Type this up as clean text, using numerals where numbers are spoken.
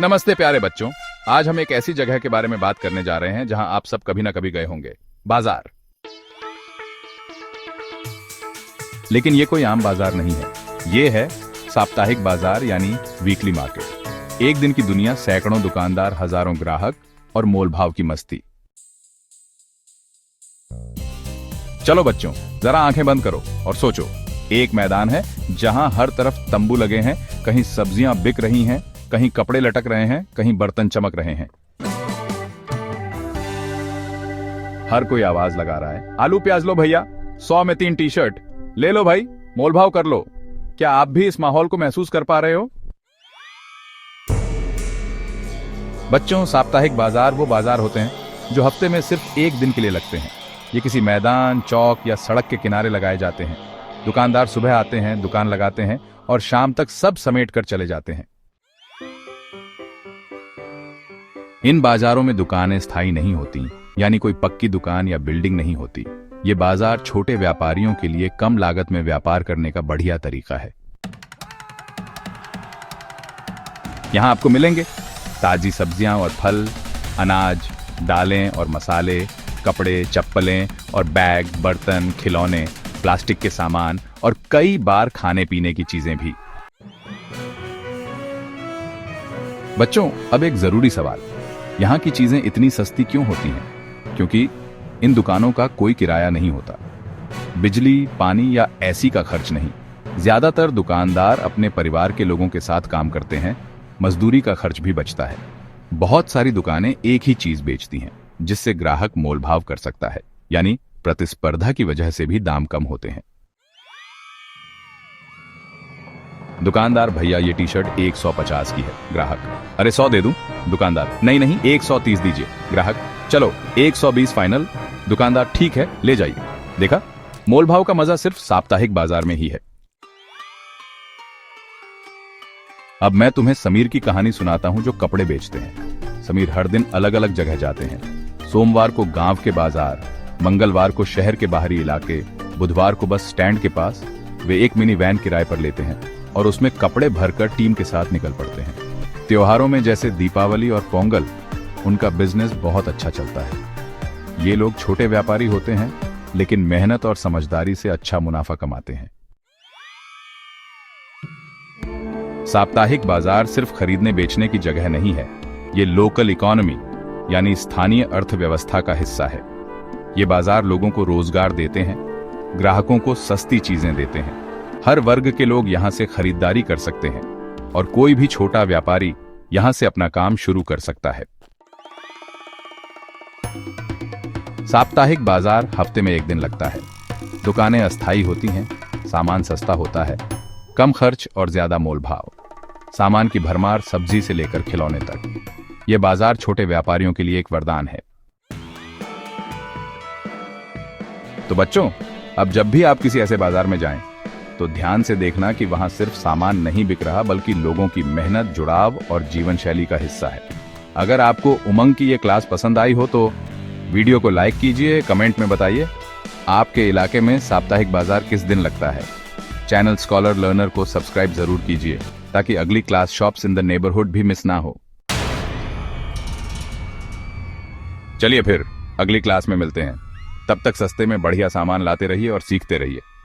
नमस्ते प्यारे बच्चों। आज हम एक ऐसी जगह के बारे में बात करने जा रहे हैं जहां आप सब कभी ना कभी गए होंगे, बाजार। लेकिन ये कोई आम बाजार नहीं है, ये है साप्ताहिक बाजार यानी वीकली मार्केट। एक दिन की दुनिया, सैकड़ों दुकानदार, हजारों ग्राहक और मोलभाव की मस्ती। चलो बच्चों, जरा आंखें बंद करो और सोचो। एक मैदान है जहां हर तरफ तंबू लगे हैं, कहीं सब्जियां बिक रही हैं, कहीं कपड़े लटक रहे हैं, कहीं बर्तन चमक रहे हैं। हर कोई आवाज लगा रहा है, आलू प्याज लो भैया, 100 में 3 टी-शर्ट ले लो भाई, मोलभाव कर लो। क्या आप भी इस माहौल को महसूस कर पा रहे हो? बच्चों, साप्ताहिक बाजार वो बाजार होते हैं जो हफ्ते में सिर्फ एक दिन के लिए लगते हैं। ये किसी मैदान, चौक या सड़क के किनारे लगाए जाते हैं। दुकानदार सुबह आते हैं, दुकान लगाते हैं और शाम तक सब समेट कर चले जाते हैं। इन बाजारों में दुकानें स्थायी नहीं होती, यानी कोई पक्की दुकान या बिल्डिंग नहीं होती। ये बाजार छोटे व्यापारियों के लिए कम लागत में व्यापार करने का बढ़िया तरीका है। यहां आपको मिलेंगे ताजी सब्जियां और फल, अनाज, दालें और मसाले, कपड़े, चप्पलें और बैग, बर्तन, खिलौने, प्लास्टिक के सामान और कई बार खाने पीने की चीजें भी। बच्चों, अब एक जरूरी सवाल, यहाँ की चीजें इतनी सस्ती क्यों होती हैं? क्योंकि इन दुकानों का कोई किराया नहीं होता, बिजली, पानी या एसी का खर्च नहीं। ज्यादातर दुकानदार अपने परिवार के लोगों के साथ काम करते हैं, मजदूरी का खर्च भी बचता है। बहुत सारी दुकानें एक ही चीज बेचती हैं, जिससे ग्राहक मोलभाव कर सकता है, यानी प्रतिस्पर्धा की वजह से भी दाम कम होते हैं। दुकानदार, भैया ये टी-शर्ट 150 की है। ग्राहक, अरे 100 दे दूं? दुकानदार, नहीं नहीं 130 दीजिए। ग्राहक, चलो 120 फाइनल। दुकानदार, ठीक है ले जाइए। देखा, मोलभाव का मजा सिर्फ साप्ताहिक बाजार में ही है। अब मैं तुम्हें समीर की कहानी सुनाता हूं जो कपड़े बेचते हैं। समीर हर दिन अलग अलग जगह जाते हैं। सोमवार को गांव के बाजार, मंगलवार को शहर के बाहरी इलाके, बुधवार को बस स्टैंड के पास। वे एक मिनी वैन किराए पर लेते हैं और उसमें कपड़े भरकर टीम के साथ निकल पड़ते हैं। त्योहारों में जैसे दीपावली और पोंगल, उनका बिजनेस बहुत अच्छा चलता है। ये लोग छोटे व्यापारी होते हैं, लेकिन मेहनत और समझदारी से अच्छा मुनाफा कमाते हैं। साप्ताहिक बाजार सिर्फ खरीदने बेचने की जगह नहीं है, ये लोकल इकोनॉमी यानी स्थानीय अर्थव्यवस्था का हिस्सा है। ये बाजार लोगों को रोजगार देते हैं, ग्राहकों को सस्ती चीजें देते हैं। हर वर्ग के लोग यहां से खरीदारी कर सकते हैं और कोई भी छोटा व्यापारी यहां से अपना काम शुरू कर सकता है। साप्ताहिक बाजार हफ्ते में एक दिन लगता है। दुकानें अस्थायी होती हैं, सामान सस्ता होता है, कम खर्च और ज्यादा मोलभाव। सामान की भरमार, सब्जी से लेकर खिलौने तक। यह बाजार छोटे व्यापारियों के लिए एक वरदान है। तो बच्चों, अब जब भी आप किसी ऐसे बाजार में जाएं, तो ध्यान से देखना कि वहां सिर्फ सामान नहीं बिक रहा, बल्कि लोगों की मेहनत, जुड़ाव और जीवन शैली का हिस्सा है। अगर आपको उमंग की ये क्लास पसंद आई हो तो वीडियो को लाइक कीजिए, कमेंट में बताइए आपके इलाके में साप्ताहिक बाजार किस दिन लगता है। चैनल स्कॉलर लर्नर को सब्सक्राइब जरूर कीजिए ताकि अगली class shops in the neighbourhood भी मिस ना हो। चलिए फिर अगली क्लास में मिलते हैं। तब तक सस्ते में बढ़िया सामान लाते रहिए और सीखते रहिए।